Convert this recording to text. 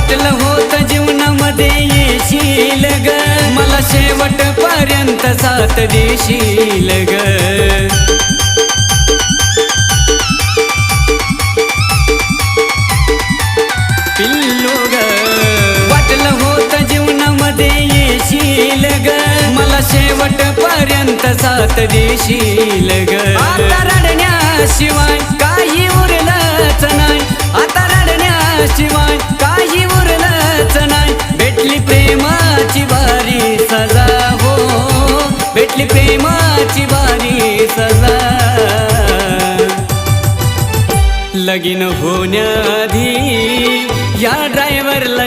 वाटलं होतं जीवनामध्ये येशील ग, मला शेवटपर्यंत साथ देशील ग. पिल्लू ग, वाटलं होतं जीवनामध्ये येशील ग, मला शेवटपर्यंत साथ देशील ग. आता रडण्याशिवाय काही उरलंच नाही, आता रडण्याशिवाय काही उरलंच नाही. भेटली प्रेमाची भारी सजा हो, भेटली प्रेमाची भारी सजा. लगीन होण्याआधी या ड्रायव्हरला